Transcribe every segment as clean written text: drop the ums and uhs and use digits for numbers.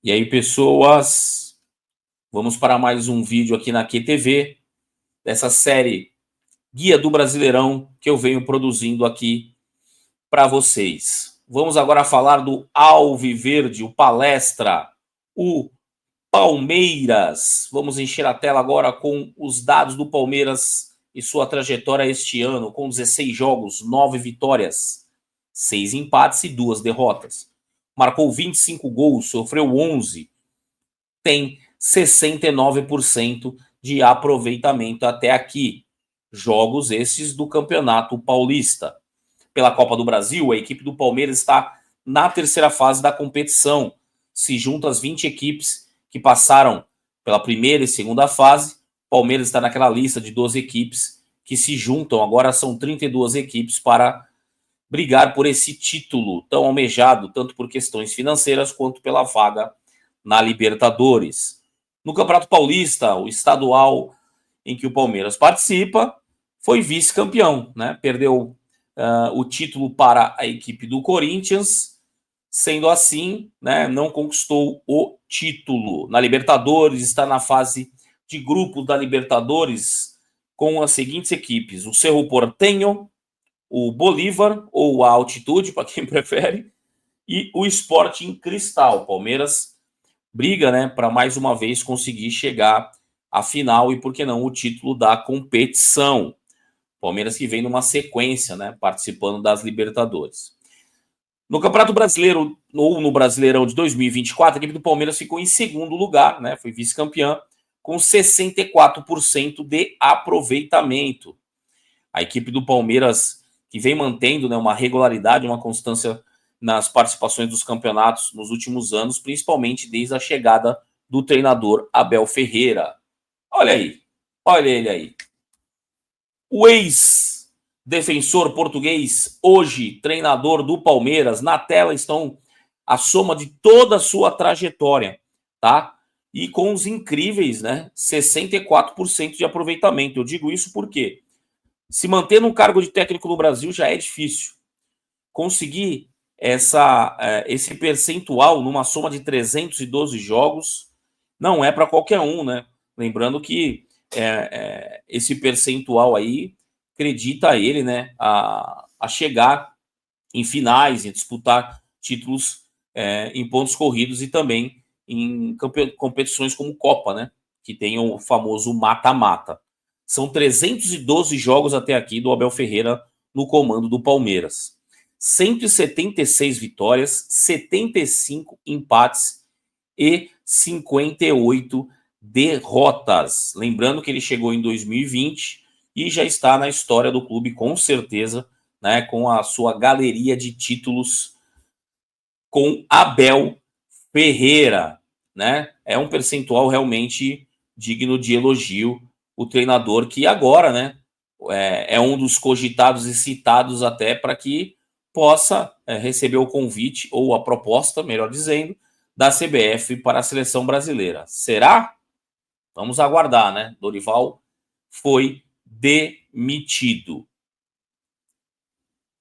E aí, pessoas, vamos para mais um vídeo aqui na QTV, dessa série Guia do Brasileirão que eu venho produzindo aqui para vocês. Vamos agora falar do Alviverde, o Palestra, o Palmeiras. Vamos encher a tela agora com os dados do Palmeiras e sua trajetória este ano, com 16 jogos, 9 vitórias, 6 empates e 2 derrotas. Marcou 25 gols, sofreu 11, tem 69% de aproveitamento até aqui. Jogos esses do Campeonato Paulista. Pela Copa do Brasil, a equipe do Palmeiras está na terceira fase da competição. Se juntam as 20 equipes que passaram pela primeira e segunda fase, o Palmeiras está naquela lista de 12 equipes que se juntam. Agora são 32 equipes para brigar por esse título tão almejado, tanto por questões financeiras quanto pela vaga na Libertadores. No Campeonato Paulista, o estadual em que o Palmeiras participa, foi vice-campeão, né? Perdeu o título para a equipe do Corinthians, sendo assim, né, não conquistou o título. Na Libertadores, está na fase de grupo da Libertadores com as seguintes equipes: o Cerro Porteño, o Bolívar, ou a Altitude, para quem prefere, e o Sporting Cristal. Palmeiras briga, né, para mais uma vez conseguir chegar à final e, por que não, o título da competição. Palmeiras que vem numa sequência, né, participando das Libertadores. No Campeonato Brasileiro, ou no Brasileirão de 2024, a equipe do Palmeiras ficou em segundo lugar, né, foi vice-campeã, com 64% de aproveitamento. A equipe do Palmeiras, que vem mantendo, né, uma regularidade, uma constância nas participações dos campeonatos nos últimos anos, principalmente desde a chegada do treinador Abel Ferreira. Olha aí, olha ele aí. O ex-defensor português, hoje treinador do Palmeiras. Na tela estão a soma de toda a sua trajetória, tá? E com os incríveis, né, 64% de aproveitamento. Eu digo isso porque se manter no cargo de técnico no Brasil já é difícil. Conseguir esse percentual numa soma de 312 jogos não é para qualquer um, né? Lembrando que esse percentual aí acredita a ele, né, a chegar em finais e disputar títulos em pontos corridos e também em competições como Copa, né, que tem o famoso mata-mata. São 312 jogos até aqui do Abel Ferreira no comando do Palmeiras. 176 vitórias, 75 empates e 58 derrotas. Lembrando que ele chegou em 2020 e já está na história do clube, com certeza, né, com a sua galeria de títulos com Abel Ferreira, né? É um percentual realmente digno de elogio. O treinador que agora, né, é um dos cogitados e citados até para que possa receber o convite ou a proposta, melhor dizendo, da CBF para a seleção brasileira. Será? Vamos aguardar, né? Dorival foi demitido.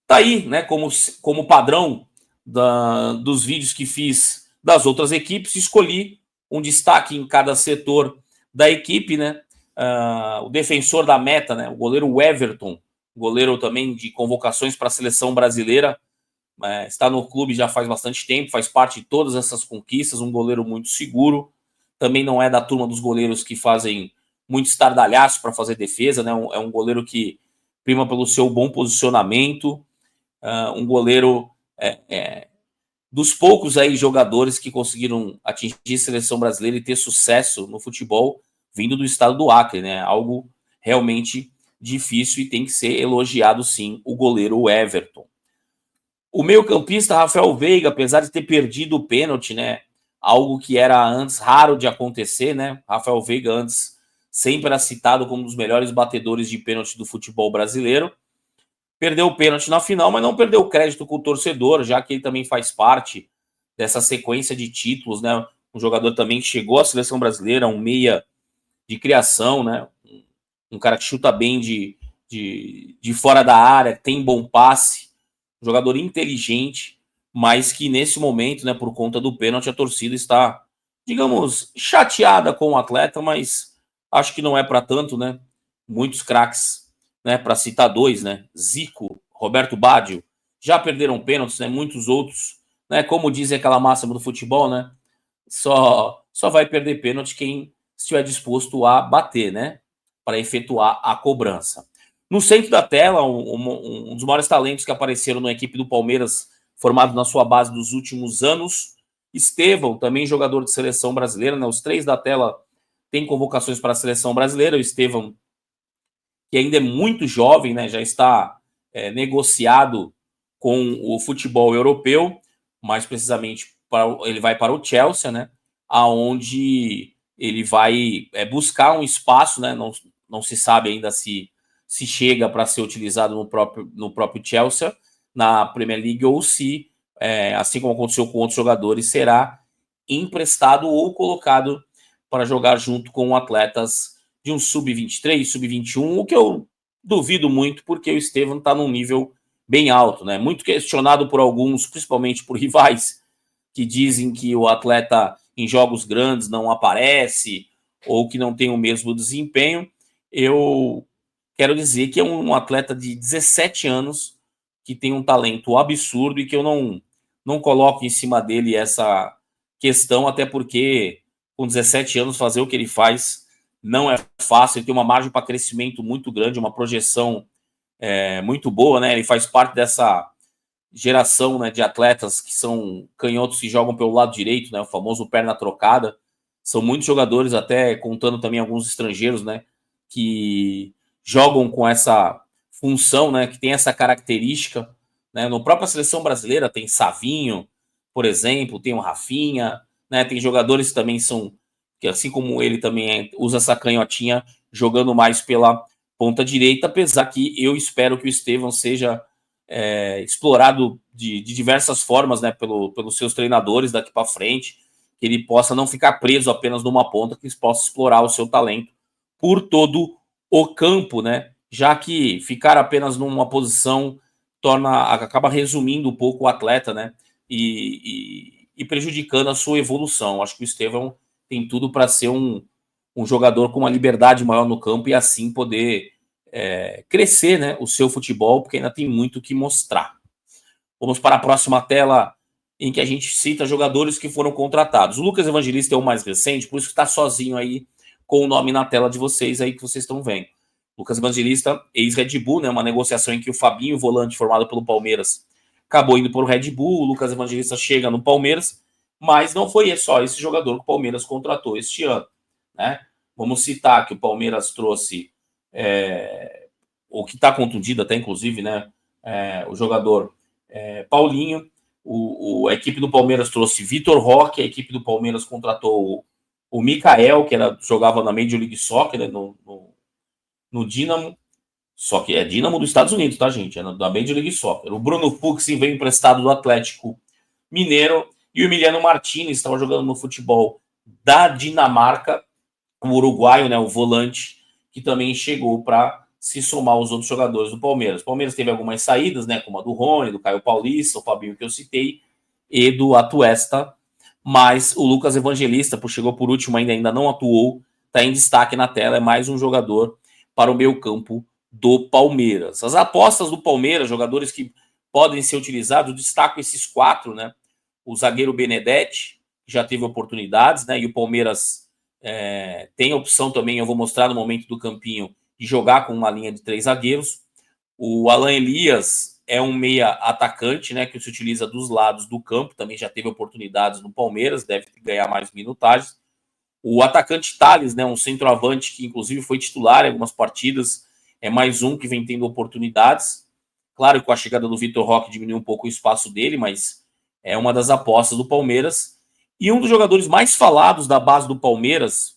Tá aí, né, como padrão dos vídeos que fiz das outras equipes, escolhi um destaque em cada setor da equipe, né? O defensor da meta, né, o goleiro Everton, goleiro também de convocações para a seleção brasileira, está no clube já faz bastante tempo, faz parte de todas essas conquistas, um goleiro muito seguro, também não é da turma dos goleiros que fazem muito estardalhaço para fazer defesa, né? É um goleiro que prima pelo seu bom posicionamento, um goleiro dos poucos aí jogadores que conseguiram atingir a seleção brasileira e ter sucesso no futebol vindo do estado do Acre, né? Algo realmente difícil e tem que ser elogiado, sim, o goleiro Everton. O meio-campista Rafael Veiga, apesar de ter perdido o pênalti, né? Algo que era antes raro de acontecer, né? Rafael Veiga antes sempre era citado como um dos melhores batedores de pênalti do futebol brasileiro. Perdeu o pênalti na final, mas não perdeu crédito com o torcedor, já que ele também faz parte dessa sequência de títulos, né? Um jogador também que chegou à seleção brasileira, um meia de criação, né? Um cara que chuta bem de fora da área, tem bom passe, um jogador inteligente, mas que nesse momento, né, por conta do pênalti, a torcida está digamos, chateada com o atleta, mas acho que não é para tanto, né? Muitos craques, né? Para citar dois, né? Zico, Roberto Baggio, já perderam pênaltis, né? Muitos outros, né? Como dizem aquela máxima do futebol, né? Só vai perder pênalti quem estiver disposto a bater, né? Para efetuar a cobrança. No centro da tela, um dos maiores talentos que apareceram na equipe do Palmeiras, formado na sua base dos últimos anos, Estevão, também jogador de seleção brasileira, né? Os três da tela têm convocações para a seleção brasileira. O Estevão, que ainda é muito jovem, né? Já está negociado com o futebol europeu, mais precisamente ele vai para o Chelsea, né? Aonde ele vai buscar um espaço, né? Não se sabe ainda se chega para ser utilizado no próprio Chelsea, na Premier League, ou se, assim como aconteceu com outros jogadores, será emprestado ou colocado para jogar junto com atletas de um sub-23, sub-21, o que eu duvido muito, porque o Estevão está num nível bem alto, né? Muito questionado por alguns, principalmente por rivais, que dizem que o atleta em jogos grandes não aparece ou que não tem o mesmo desempenho. Eu quero dizer que é um atleta de 17 anos que tem um talento absurdo e que eu não coloco em cima dele essa questão, até porque com 17 anos fazer o que ele faz não é fácil. Ele tem uma margem para crescimento muito grande, uma projeção muito boa, né? Ele faz parte dessa geração, né, de atletas que são canhotos que jogam pelo lado direito, né, o famoso perna trocada. São muitos jogadores, até contando também alguns estrangeiros, né, que jogam com essa função, né, que tem essa característica, né. No própria seleção brasileira tem Savinho, por exemplo, tem o Rafinha, né, tem jogadores que também são, que assim como ele também usa essa canhotinha jogando mais pela ponta direita, apesar que eu espero que o Estevão seja explorado de diversas formas, né, pelos seus treinadores daqui para frente, que ele possa não ficar preso apenas numa ponta, que ele possa explorar o seu talento por todo o campo, né, já que ficar apenas numa posição acaba resumindo um pouco o atleta, né, e prejudicando a sua evolução. Acho que o Estevão tem tudo para ser um jogador com uma liberdade maior no campo e assim poder crescer, né, o seu futebol, porque ainda tem muito que mostrar. Vamos para a próxima tela, em que a gente cita jogadores que foram contratados. O Lucas Evangelista é o mais recente, por isso que está sozinho aí com o nome na tela de vocês aí que vocês estão vendo. Lucas Evangelista, ex-Red Bull, né, uma negociação em que o Fabinho, volante formado pelo Palmeiras, acabou indo para o Red Bull. O Lucas Evangelista chega no Palmeiras, mas não foi só esse jogador que o Palmeiras contratou este ano, né? Vamos citar que o Palmeiras trouxe o que está contundido até, inclusive, né? O jogador Paulinho. A equipe do Palmeiras trouxe Vitor Roque. A equipe do Palmeiras contratou o Mikael, que jogava na Major League Soccer, né, no Dynamo. Só que é Dynamo dos Estados Unidos, tá, gente? É da Major League Soccer. O Bruno Fux veio emprestado do Atlético Mineiro. E o Emiliano Martinez estava jogando no futebol da Dinamarca. O uruguaio, né, o volante, que também chegou para se somar aos outros jogadores do Palmeiras. O Palmeiras teve algumas saídas, né, como a do Rony, do Caio Paulista, o Fabinho que eu citei, e do Atuesta, mas o Lucas Evangelista, chegou por último, ainda não atuou, está em destaque na tela, é mais um jogador para o meio campo do Palmeiras. As apostas do Palmeiras, jogadores que podem ser utilizados, eu destaco esses quatro, né? O zagueiro Benedetti, que já teve oportunidades, né? E o Palmeiras tem a opção também, eu vou mostrar no momento do campinho, de jogar com uma linha de 3 zagueiros. O Alan Elias é um meia atacante, né, que se utiliza dos lados do campo, também já teve oportunidades no Palmeiras, deve ganhar mais minutagens. O atacante Thales, né, um centroavante que inclusive foi titular em algumas partidas, é mais um que vem tendo oportunidades. Claro que com a chegada do Vitor Roque diminuiu um pouco o espaço dele, mas é uma das apostas do Palmeiras. E um dos jogadores mais falados da base do Palmeiras,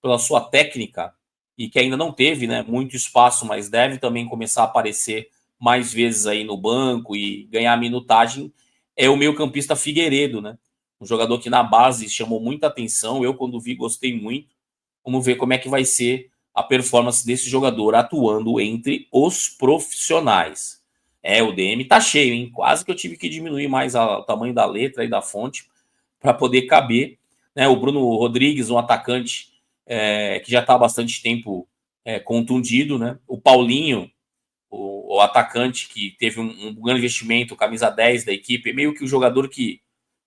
pela sua técnica, e que ainda não teve, né, muito espaço, mas deve também começar a aparecer mais vezes aí no banco e ganhar minutagem, é o meio-campista Figueiredo, né? Um jogador que na base chamou muita atenção. Eu, quando vi, gostei muito. Vamos ver como é que vai ser a performance desse jogador atuando entre os profissionais. O DM tá cheio, hein? Quase que eu tive que diminuir mais o tamanho da letra e da fonte para poder caber, né? O Bruno Rodrigues, um atacante que já está há bastante tempo contundido, né? O Paulinho, o atacante que teve um grande investimento, camisa 10 da equipe, meio que o jogador que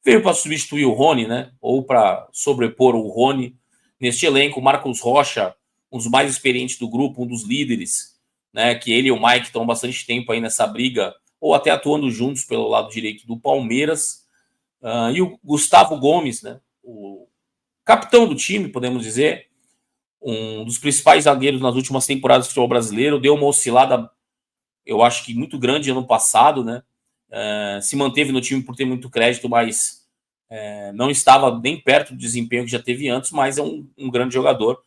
veio para substituir o Rony, né? Ou para sobrepor o Rony neste elenco. O Marcos Rocha, um dos mais experientes do grupo, um dos líderes, né? Que ele e o Mike estão bastante tempo aí nessa briga, ou até atuando juntos pelo lado direito do Palmeiras. E o Gustavo Gomes, né? O capitão do time, podemos dizer, um dos principais zagueiros nas últimas temporadas do futebol brasileiro, deu uma oscilada, eu acho que muito grande ano passado, né? Se manteve no time por ter muito crédito, mas não estava nem perto do desempenho que já teve antes, mas é um grande jogador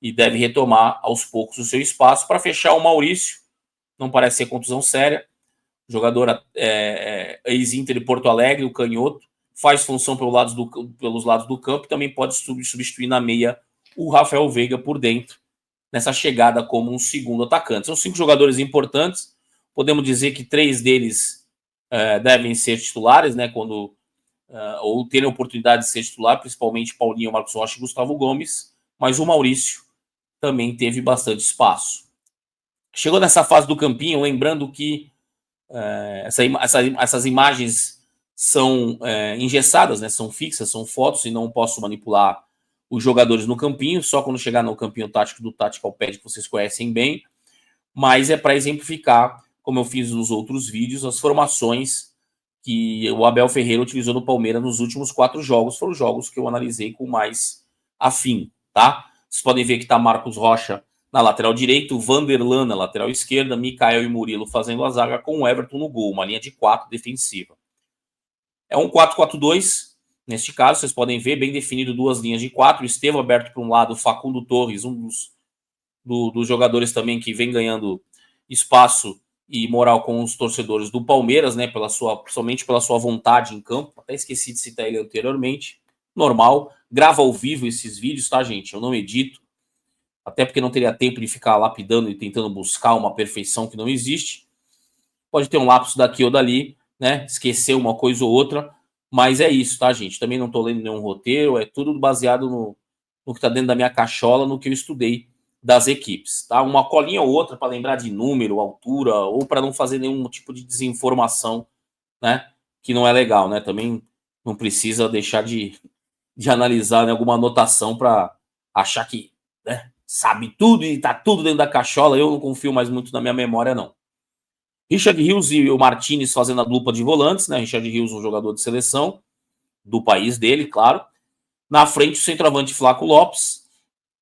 e deve retomar aos poucos o seu espaço. Para fechar, o Maurício, não parece ser contusão séria, jogador ex-Inter de Porto Alegre, o canhoto, faz função pelos lados do campo e também pode substituir na meia o Rafael Veiga por dentro, nessa chegada como um segundo atacante. São 5 jogadores importantes, podemos dizer que 3 deles devem ser titulares, né, quando ou terem oportunidade de ser titular, principalmente Paulinho, Marcos Rocha e Gustavo Gomes, mas o Maurício também teve bastante espaço. Chegou nessa fase do campinho, lembrando que essas imagens são engessadas, né, são fixas, são fotos e não posso manipular os jogadores no campinho, só quando chegar no campinho tático do Tactical Pad, que vocês conhecem bem, mas é para exemplificar, como eu fiz nos outros vídeos, as formações que o Abel Ferreira utilizou no Palmeiras nos últimos 4 jogos, foram jogos que eu analisei com mais afim, tá? Vocês podem ver que tá Marcos Rocha na lateral direita, o Vanderlan na lateral esquerda, Mikael e Murilo fazendo a zaga com o Everton no gol, uma linha de 4 defensiva. É um 4-4-2, neste caso, vocês podem ver, bem definido, 2 linhas de 4, o Estevão aberto para um lado, o Facundo Torres, um dos jogadores também que vem ganhando espaço e moral com os torcedores do Palmeiras, né, somente pela sua vontade em campo. Até esqueci de citar ele anteriormente. Normal, grava ao vivo esses vídeos, tá, gente? Eu não edito, até porque não teria tempo de ficar lapidando e tentando buscar uma perfeição que não existe. Pode ter um lapso daqui ou dali, né? Esquecer uma coisa ou outra, mas é isso, tá, gente? Também não tô lendo nenhum roteiro, é tudo baseado no que tá dentro da minha cachola, no que eu estudei das equipes, tá? Uma colinha ou outra para lembrar de número, altura, ou para não fazer nenhum tipo de desinformação, né? Que não é legal, né? Também não precisa deixar de analisar, né, alguma anotação para achar que, né, sabe tudo e tá tudo dentro da cachola. Eu não confio mais muito na minha memória, não. Richard Rios e o Martinez fazendo a dupla de volantes, né? Richard Rios, um jogador de seleção do país dele, claro. Na frente, o centroavante Flaco Lopes,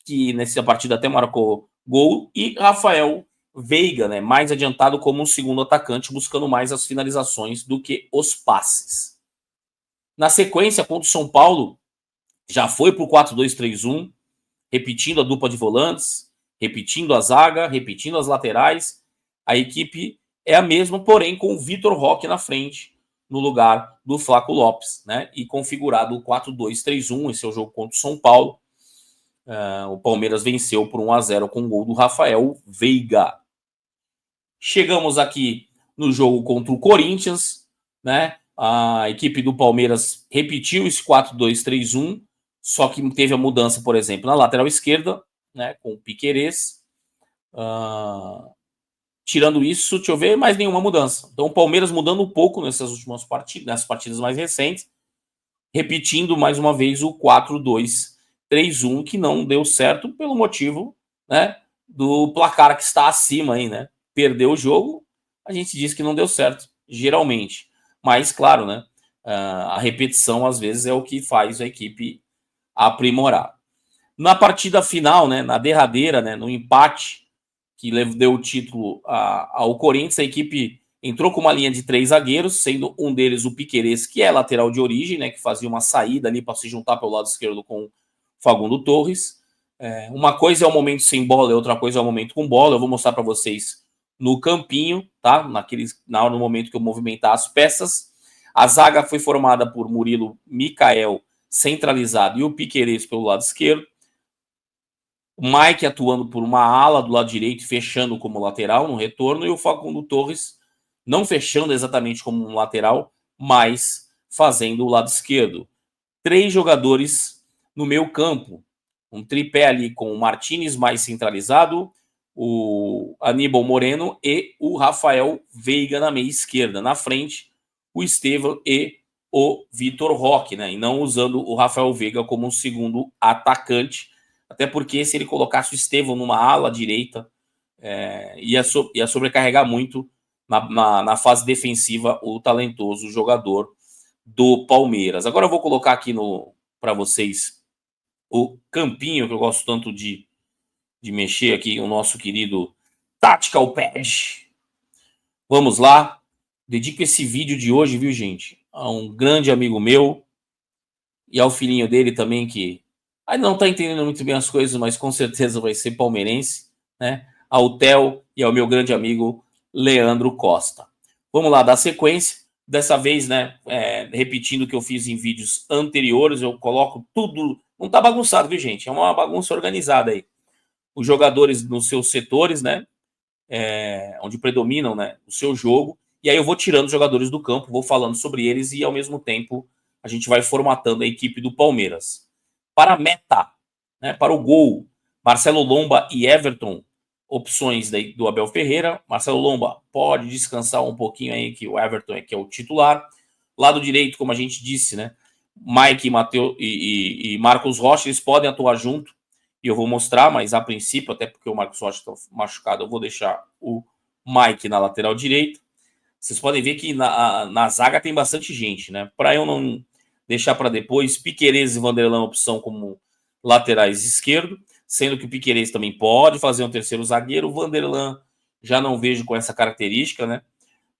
que nessa partida até marcou gol, e Rafael Veiga, né, mais adiantado como um segundo atacante, buscando mais as finalizações do que os passes. Na sequência, contra o São Paulo, já foi para o 4-2-3-1, repetindo a dupla de volantes, repetindo a zaga, repetindo as laterais. A equipe é a mesma, porém com o Vitor Roque na frente, no lugar do Flaco Lopes, né, e configurado o 4-2-3-1, esse é o jogo contra o São Paulo. O Palmeiras venceu por 1-0 com o gol do Rafael Veiga. Chegamos aqui no jogo contra o Corinthians, né? A equipe do Palmeiras repetiu esse 4-2-3-1, só que teve a mudança, por exemplo, na lateral esquerda, né, com o Piquerez. Tirando isso, deixa eu ver, mais nenhuma mudança. Então o Palmeiras mudando um pouco nessas últimas partidas, nessas partidas mais recentes, repetindo mais uma vez o 4-2-3-1, que não deu certo pelo motivo, né, do placar que está acima aí, né? Perdeu o jogo, a gente diz que não deu certo, geralmente. Mas, claro, né, a repetição às vezes é o que faz a equipe aprimorar. Na partida final, né, na derradeira, né, no empate que deu o título ao Corinthians, a equipe entrou com uma linha de 3 zagueiros, sendo um deles o Piquerez, que é lateral de origem, né, que fazia uma saída ali para se juntar pelo lado esquerdo com o Facundo Torres. Uma coisa é o momento sem bola e outra coisa é o momento com bola. Eu vou mostrar para vocês no campinho, tá? Na hora, no momento que eu movimentar as peças. A zaga foi formada por Murilo, Mikael centralizado e o Piquerez pelo lado esquerdo. O Mike atuando por uma ala do lado direito, fechando como lateral no retorno, e o Facundo Torres não fechando exatamente como um lateral, mas fazendo o lado esquerdo. 3 jogadores No meio campo, um tripé ali com o Martínez mais centralizado, o Aníbal Moreno e o Rafael Veiga na meia esquerda. Na frente, o Estevão e o Vitor Roque, né? E não usando o Rafael Veiga como um segundo atacante, até porque se ele colocasse o Estevão numa ala direita, ia sobrecarregar muito na fase defensiva o talentoso jogador do Palmeiras. Agora eu vou colocar aqui para vocês o campinho que eu gosto tanto de mexer aqui, o nosso querido Tactical Pad. Vamos lá. Dedico esse vídeo de hoje, viu, gente, a um grande amigo meu e ao filhinho dele também, que não tá entendendo muito bem as coisas, mas com certeza vai ser palmeirense, né? Ao Theo e ao meu grande amigo Leandro Costa. Vamos lá, dar sequência. Dessa vez, né, repetindo o que eu fiz em vídeos anteriores, eu coloco tudo. Não tá bagunçado, viu, gente? É uma bagunça organizada aí. Os jogadores nos seus setores, né? Onde predominam, né, o seu jogo. E aí eu vou tirando os jogadores do campo, vou falando sobre eles e, ao mesmo tempo, a gente vai formatando a equipe do Palmeiras. Para a meta, né, para o gol, Marcelo Lomba e Everton, opções do Abel Ferreira. Marcelo Lomba pode descansar um pouquinho aí, que o Everton é que é o titular. Lado direito, como a gente disse, né, Mike e Marcos Rocha, eles podem atuar junto, e eu vou mostrar, mas a princípio, até porque o Marcos Rocha está machucado, eu vou deixar o Mike na lateral direita. Vocês podem ver que na zaga tem bastante gente, né? Para eu não deixar para depois, Piquerez e Vanderlan opção como laterais esquerdo, sendo que o Piquerez também pode fazer um terceiro zagueiro. O Vanderlan já não vejo com essa característica, né?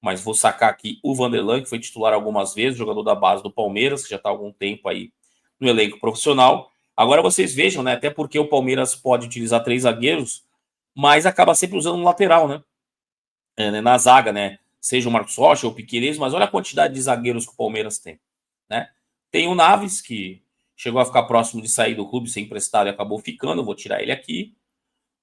Mas vou sacar aqui o Vanderlan, que foi titular algumas vezes, jogador da base do Palmeiras, que já está há algum tempo aí no elenco profissional. Agora vocês vejam, né? Até porque o Palmeiras pode utilizar 3 zagueiros, mas acaba sempre usando um lateral, né? Na zaga, né? Seja o Marcos Rocha ou o Piquerez, mas olha a quantidade de zagueiros que o Palmeiras tem, né? Tem o Naves, que chegou a ficar próximo de sair do clube, ser emprestado e acabou ficando. Eu vou tirar ele aqui.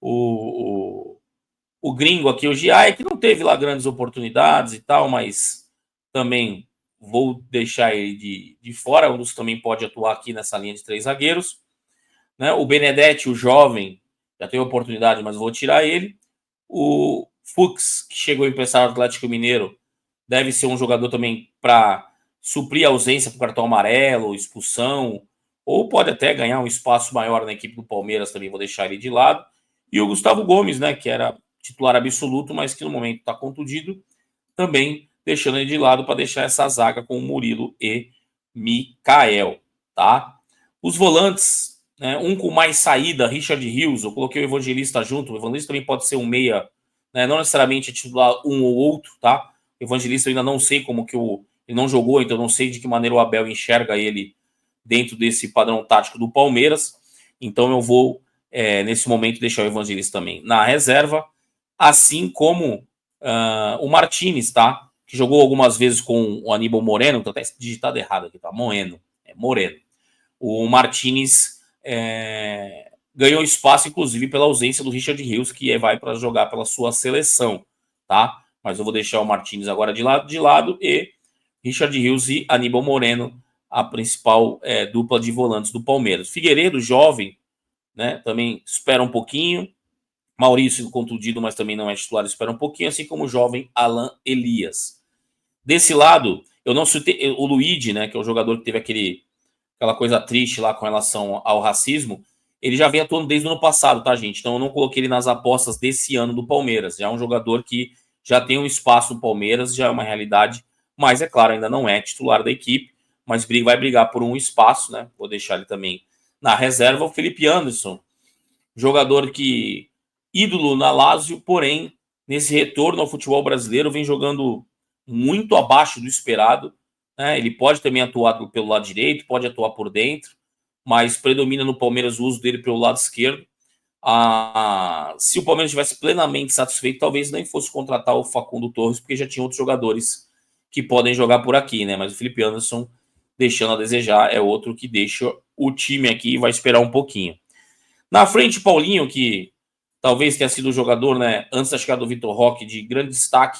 O gringo aqui, o Giai, que não teve lá grandes oportunidades e tal, mas também vou deixar ele de fora. Um dos que também pode atuar aqui nessa linha de 3 zagueiros. Né? O Benedetti, o jovem, já teve oportunidade, mas vou tirar ele. O Fux, que chegou emprestado ao Atlético Mineiro, deve ser um jogador também para suprir a ausência por cartão amarelo, expulsão, ou pode até ganhar um espaço maior na equipe do Palmeiras, também vou deixar ele de lado. E o Gustavo Gomes, né, que era titular absoluto, mas que no momento está contundido, também deixando ele de lado para deixar essa zaga com o Murilo e Mikael, tá? Os volantes, né, um com mais saída, Richard Rios, eu coloquei o Evangelista junto, o Evangelista também pode ser um meia, né, não necessariamente titular um ou outro, tá? O Evangelista eu ainda não sei como que ele não jogou, então não sei de que maneira o Abel enxerga ele dentro desse padrão tático do Palmeiras, então eu vou, nesse momento, deixar o Evangelista também na reserva, assim como o Martínez, tá? Que jogou algumas vezes com o Aníbal Moreno, tô até digitado errado aqui, tá? Moreno. O Martínez ganhou espaço, inclusive, pela ausência do Richard Rios, que vai para jogar pela sua seleção, tá? Mas eu vou deixar o Martínez agora de lado e Richard Rios e Aníbal Moreno, a principal dupla de volantes do Palmeiras. Figueiredo, jovem, né? Também espera um pouquinho. Maurício contundido, mas também não é titular, espera um pouquinho, assim como o jovem Alan Elias. Desse lado, eu não citei o Luigi, né, que é o jogador que teve aquela coisa triste lá com relação ao racismo. Ele já vem atuando desde o ano passado, tá, gente? Então eu não coloquei ele nas apostas desse ano do Palmeiras. Já é um jogador que já tem um espaço no Palmeiras, já é uma realidade, mas é claro, ainda não é titular da equipe, mas vai brigar por um espaço, né? Vou deixar ele também na reserva. O Felipe Anderson, jogador que ídolo na Lazio, porém, nesse retorno ao futebol brasileiro, vem jogando muito abaixo do esperado. Né? Ele pode também atuar pelo lado direito, pode atuar por dentro, mas predomina no Palmeiras o uso dele pelo lado esquerdo. Se o Palmeiras estivesse plenamente satisfeito, talvez nem fosse contratar o Facundo Torres, porque já tinha outros jogadores que podem jogar por aqui, né? Mas o Felipe Anderson, deixando a desejar, é outro que deixa o time aqui e vai esperar um pouquinho. Na frente, Paulinho, que talvez tenha sido o jogador, né, antes da chegada do Vitor Roque, de grande destaque,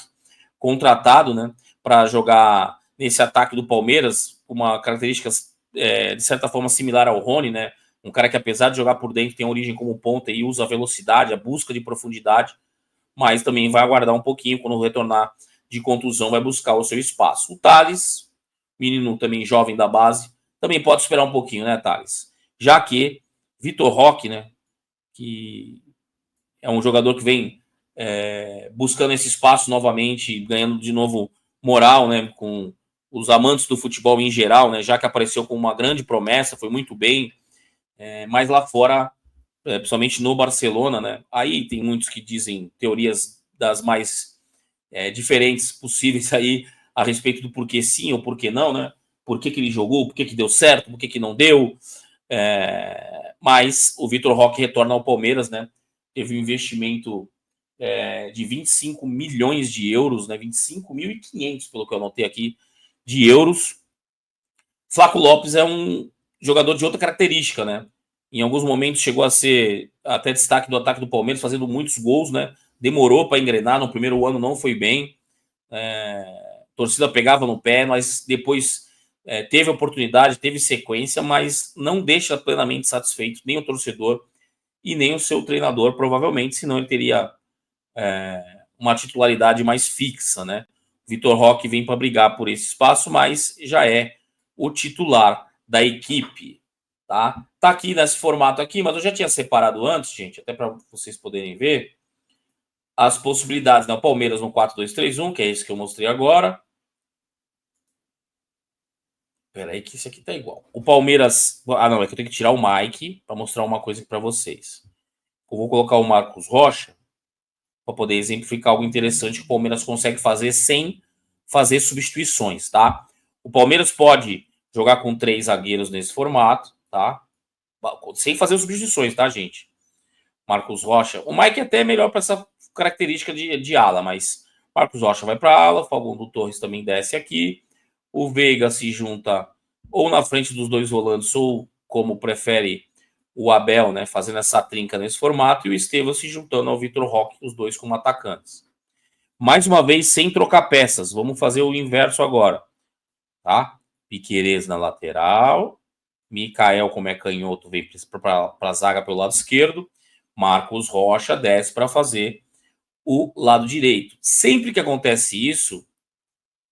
contratado, né, para jogar nesse ataque do Palmeiras, com uma característica, de certa forma, similar ao Rony, né, Um cara que, apesar de jogar por dentro, tem origem como ponta e usa a velocidade, a busca de profundidade, mas também vai aguardar um pouquinho, quando retornar de contusão, vai buscar o seu espaço. O Thales, menino também jovem da base, também pode esperar um pouquinho, né, Thales? Já que Vitor Roque, né, que é um jogador que vem buscando esse espaço novamente, ganhando de novo moral, né, com os amantes do futebol em geral, né, já que apareceu com uma grande promessa, foi muito bem, mas lá fora, principalmente no Barcelona, né, aí tem muitos que dizem teorias das mais diferentes possíveis aí a respeito do porquê sim ou porquê não, né, por que ele jogou, por que deu certo, por que não deu, mas o Vitor Roque retorna ao Palmeiras, né, teve um investimento de 25 milhões de euros, né, 25.500, pelo que eu anotei aqui, de euros. Flaco Lopes é um jogador de outra característica, né? Em alguns momentos chegou a ser até destaque do ataque do Palmeiras, fazendo muitos gols, né? Demorou para engrenar, no primeiro ano não foi bem. A torcida pegava no pé, mas depois teve oportunidade, teve sequência, mas não deixa plenamente satisfeito nem o torcedor e nem o seu treinador, provavelmente, senão ele teria uma titularidade mais fixa, né? Vitor Roque vem para brigar por esse espaço, mas já é o titular da equipe, tá? Tá aqui nesse formato aqui, mas eu já tinha separado antes, gente, até para vocês poderem ver as possibilidades, né? O Palmeiras no 4-2-3-1, que é esse que eu mostrei agora. Espera aí que esse aqui tá igual. O Palmeiras... Ah, não, é que eu tenho que tirar o Mike para mostrar uma coisa aqui para vocês. Eu vou colocar o Marcos Rocha para poder exemplificar algo interessante que o Palmeiras consegue fazer sem fazer substituições, tá? O Palmeiras pode jogar com 3 zagueiros nesse formato, tá? Sem fazer substituições, tá, gente? Marcos Rocha. O Mike até é melhor para essa característica de ala, mas Marcos Rocha vai para ala, Facundo Torres também desce aqui, o Veiga se junta ou na frente dos dois volantes ou, como prefere o Abel, né, fazendo essa trinca nesse formato, e o Estevão se juntando ao Vitor Roque, os dois como atacantes. Mais uma vez, sem trocar peças. Vamos fazer o inverso agora, tá? Piquerez na lateral, Mikael, como é canhoto, vem para a zaga pelo lado esquerdo, Marcos Rocha desce para fazer o lado direito. Sempre que acontece isso,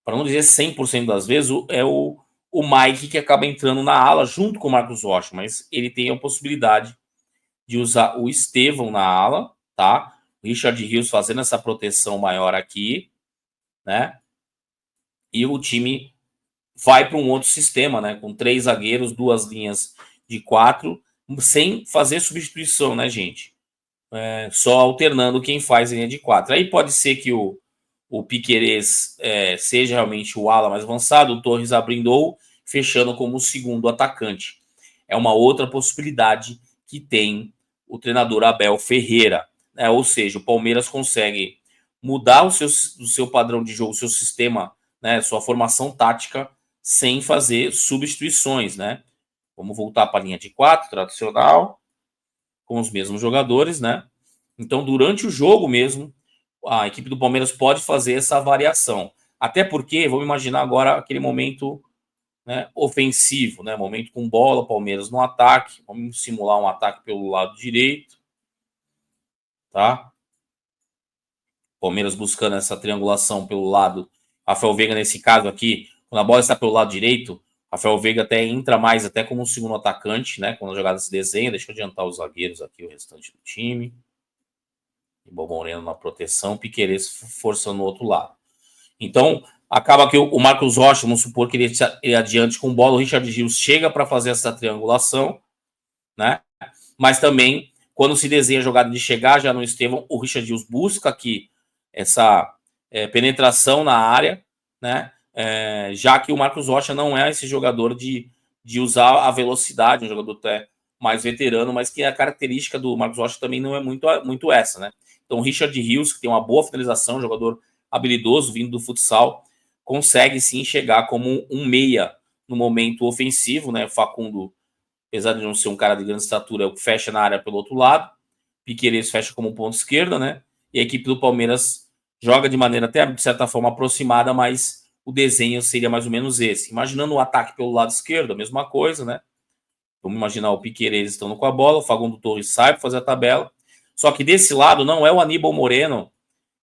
para não dizer 100% das vezes, é o Mike que acaba entrando na ala junto com o Marcos Rocha, mas ele tem a possibilidade de usar o Estevão na ala, tá? O Richard Rios fazendo essa proteção maior aqui, né? E o time vai para um outro sistema, né? Com 3 zagueiros, 2 linhas de 4, sem fazer substituição, né, gente? Só alternando quem faz a linha de 4. Aí pode ser que o Piquerez seja realmente o ala mais avançado, o Torres abrindo ou fechando como o segundo atacante. É uma outra possibilidade que tem o treinador Abel Ferreira, né? Ou seja, o Palmeiras consegue mudar o seu padrão de jogo, o seu sistema, né? Sua formação tática, sem fazer substituições, né? Vamos voltar para a linha de 4 tradicional, com os mesmos jogadores, né? Então, durante o jogo mesmo, a equipe do Palmeiras pode fazer essa variação. Até porque, vamos imaginar agora aquele momento, né, ofensivo, né? Momento com bola, Palmeiras no ataque. Vamos simular um ataque pelo lado direito, tá? Palmeiras buscando essa triangulação pelo lado. Rafael Veiga, nesse caso aqui, quando a bola está pelo lado direito, Rafael Veiga até entra mais até como um segundo atacante, né? Quando a jogada se desenha. Deixa eu adiantar os zagueiros aqui, o restante do time. Bom Moreno na proteção, Piquerez forçando o outro lado. Então, acaba que o Marcos Rocha, vamos supor que ele adiante com bola, o Richard Rios chega para fazer essa triangulação, né? Mas também, quando se desenha a jogada de chegar já no Estevão, o Richard Rios busca aqui essa penetração na área, né? Já que o Marcos Rocha não é esse jogador de usar a velocidade, um jogador até mais veterano, mas que a característica do Marcos Rocha também não é muito essa, né? Então, o Richard Rios, que tem uma boa finalização, jogador habilidoso, vindo do futsal, consegue sim chegar como um meia no momento ofensivo, né? Facundo, apesar de não ser um cara de grande estatura, fecha na área pelo outro lado. Piquerez fecha como ponto esquerda, né? E a equipe do Palmeiras joga de maneira até, de certa forma, aproximada, mas o desenho seria mais ou menos esse. Imaginando o ataque pelo lado esquerdo, a mesma coisa, né? Vamos imaginar o Piquerez estando com a bola, o Facundo Torres sai para fazer a tabela. Só que desse lado não é o Aníbal Moreno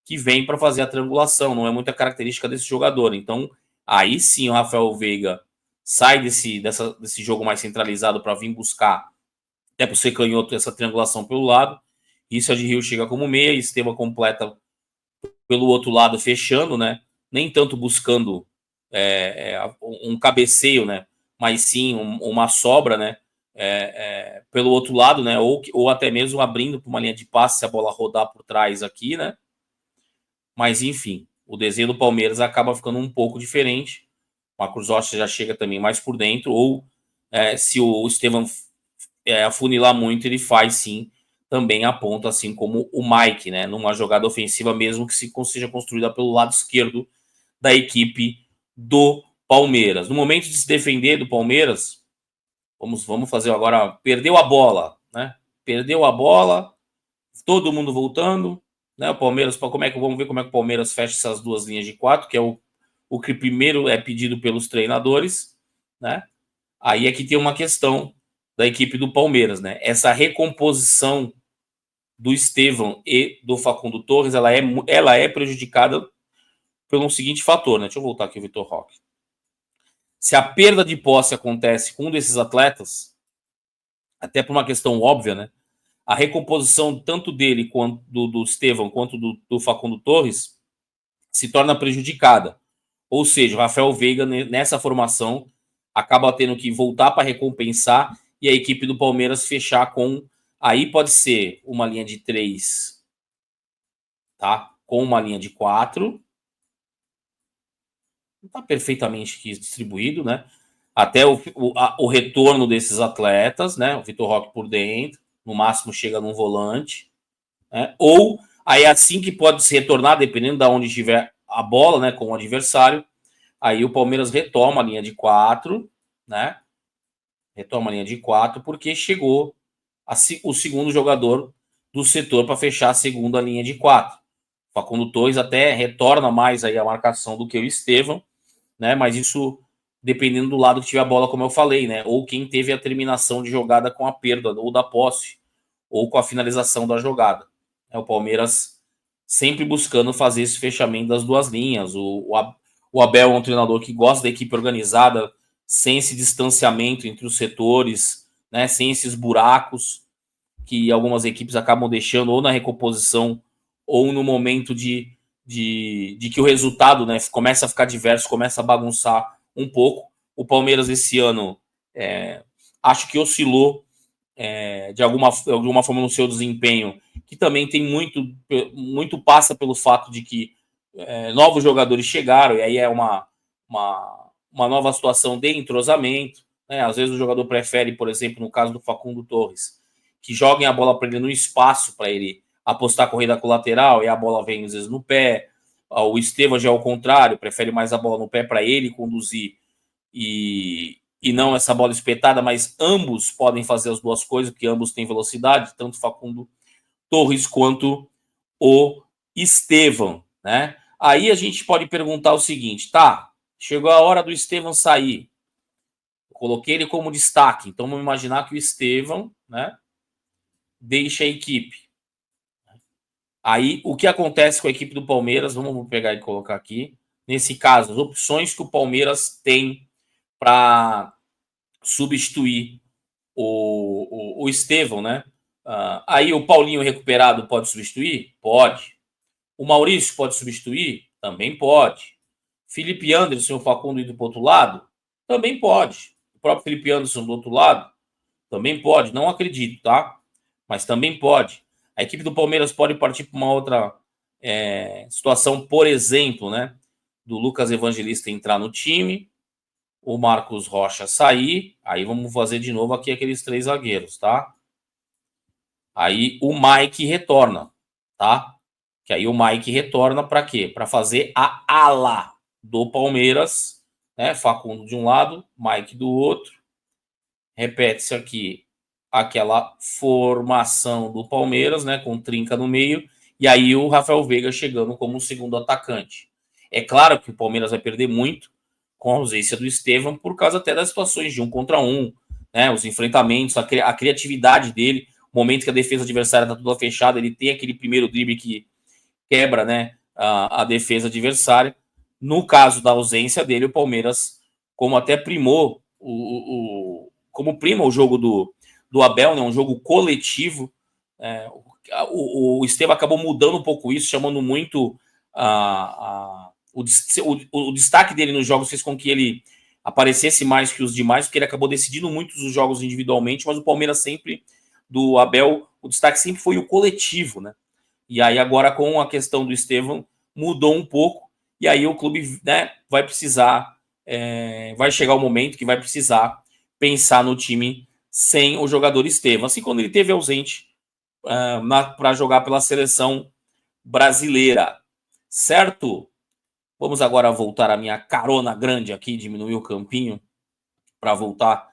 que vem para fazer a triangulação, não é muita característica desse jogador. Então, aí sim o Rafael Veiga sai desse jogo mais centralizado para vir buscar, até para ser canhoto, essa triangulação pelo lado. Richard Rios chega como meia, Esteban completa pelo outro lado, fechando, né? Nem tanto buscando um cabeceio, né? Mas sim uma sobra, né? Pelo outro lado, né? Ou até mesmo abrindo para uma linha de passe se a bola rodar por trás aqui, né? Mas enfim, o desenho do Palmeiras acaba ficando um pouco diferente. O Marcos Rocha já chega também mais por dentro, ou se o Estevam afunilar muito, ele faz sim também a ponta, assim como o Mike, né? Numa jogada ofensiva, mesmo que seja construída pelo lado esquerdo da equipe do Palmeiras. No momento de se defender do Palmeiras, vamos fazer agora. Perdeu a bola, né? Perdeu a bola, todo mundo voltando, né? O Palmeiras, vamos ver como é que o Palmeiras fecha essas duas linhas de 4, que é o que primeiro é pedido pelos treinadores, né? Aí é que tem uma questão da equipe do Palmeiras, né? Essa recomposição do Estevam e do Facundo Torres, ela é prejudicada pelo seguinte fator, né? Deixa eu voltar aqui, Vitor Roque. Se a perda de posse acontece com um desses atletas, até por uma questão óbvia, né? A recomposição tanto dele quanto do Estevam quanto do Facundo Torres se torna prejudicada. Ou seja, o Rafael Veiga, nessa formação, acaba tendo que voltar para recompensar e a equipe do Palmeiras fechar com... Aí pode ser uma linha de 3, tá? Com uma linha de 4. Está perfeitamente distribuído, né? Até o retorno desses atletas, né? O Vitor Roque por dentro, no máximo chega num volante, né? Ou aí assim que pode se retornar, dependendo de onde estiver a bola, né? Com o adversário, aí o Palmeiras retoma a linha de 4, né? Retoma a linha de 4 porque chegou o segundo jogador do setor para fechar a segunda linha de 4. O Facundo Torres até retorna mais aí a marcação do que o Estevam, né? Mas isso dependendo do lado que tiver a bola, como eu falei, né? Ou quem teve a terminação de jogada com a perda ou da posse, ou com a finalização da jogada. O Palmeiras sempre buscando fazer esse fechamento das duas linhas. O Abel é um treinador que gosta da equipe organizada, sem esse distanciamento entre os setores, né? Sem esses buracos que algumas equipes acabam deixando ou na recomposição ou no momento de que o resultado, né, começa a ficar diverso, começa a bagunçar um pouco. O Palmeiras esse ano acho que oscilou de alguma forma no seu desempenho, que também tem muito passa pelo fato de que novos jogadores chegaram, e aí é uma nova situação de entrosamento, né? Às vezes o jogador prefere, por exemplo, no caso do Facundo Torres, que joguem a bola para ele no espaço, para ele apostar a corrida com o lateral, e a bola vem às vezes no pé. O Estevam já é o contrário, prefere mais a bola no pé para ele conduzir e não essa bola espetada, mas ambos podem fazer as duas coisas, porque ambos têm velocidade, tanto Facundo Torres quanto o Estevam, né? Aí a gente pode perguntar o seguinte, tá, chegou a hora do Estevam sair, eu coloquei ele como destaque, então vamos imaginar que o Estevam, né, deixa a equipe. Aí, o que acontece com a equipe do Palmeiras, vamos pegar e colocar aqui, nesse caso, as opções que o Palmeiras tem para substituir o Estevam, né? Aí o Paulinho recuperado pode substituir? Pode. O Maurício pode substituir? Também pode. Felipe Anderson e o Facundo indo para o outro lado? Também pode. O próprio Felipe Anderson do outro lado? Também pode. Não acredito, tá? Mas também pode. A equipe do Palmeiras pode partir para uma outra situação, por exemplo, né? Do Lucas Evangelista entrar no time, o Marcos Rocha sair, aí vamos fazer de novo aqui aqueles 3 zagueiros, tá? Aí o Mike retorna, tá? Que aí o Mike retorna para quê? Para fazer a ala do Palmeiras, né? Facundo de um lado, Mike do outro. Repete-se aqui aquela formação do Palmeiras, né? Com trinca no meio. E aí o Rafael Veiga chegando como segundo atacante. É claro que o Palmeiras vai perder muito com a ausência do Estevam, por causa até das situações de 1 contra 1, né? Os enfrentamentos, a criatividade dele, o momento que a defesa adversária está toda fechada, ele tem aquele primeiro drible que quebra, né, a defesa adversária. No caso da ausência dele, o Palmeiras, como até primou como prima o jogo do Abel, né, um jogo coletivo, o Estevam acabou mudando um pouco isso, chamando muito o destaque dele nos jogos fez com que ele aparecesse mais que os demais, porque ele acabou decidindo muitos dos jogos individualmente, mas o Palmeiras sempre, do Abel, o destaque sempre foi o coletivo, né? E aí agora com a questão do Estevam mudou um pouco, e aí o clube, né, vai precisar, vai chegar o momento que vai precisar pensar no time sem o jogador Estevam, assim quando ele esteve ausente para jogar pela seleção brasileira, certo? Vamos agora voltar à minha carona grande aqui, diminuir o campinho para voltar.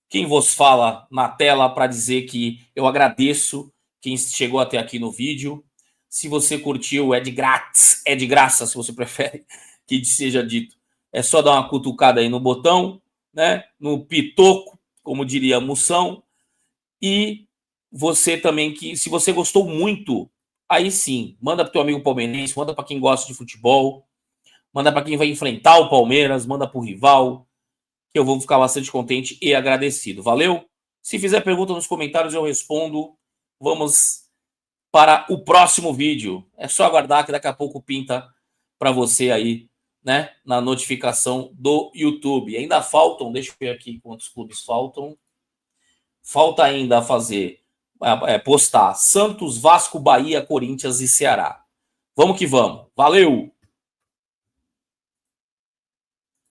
Quem vos fala na tela para dizer que eu agradeço quem chegou até aqui no vídeo. Se você curtiu, é de grátis, é de graça, se você prefere que seja dito. É só dar uma cutucada aí no botão, né? No pitoco, como diria Moção. E você também, que se você gostou muito, aí sim, manda para o teu amigo palmeirense, manda para quem gosta de futebol, manda para quem vai enfrentar o Palmeiras, manda para o rival, que eu vou ficar bastante contente e agradecido. Valeu? Se fizer pergunta nos comentários, eu respondo. Vamos para o próximo vídeo. É só aguardar que daqui a pouco pinta para você aí, né, na notificação do YouTube. Ainda faltam, deixa eu ver aqui quantos clubes faltam. Falta ainda fazer, postar Santos, Vasco, Bahia, Corinthians e Ceará. Vamos que vamos. Valeu!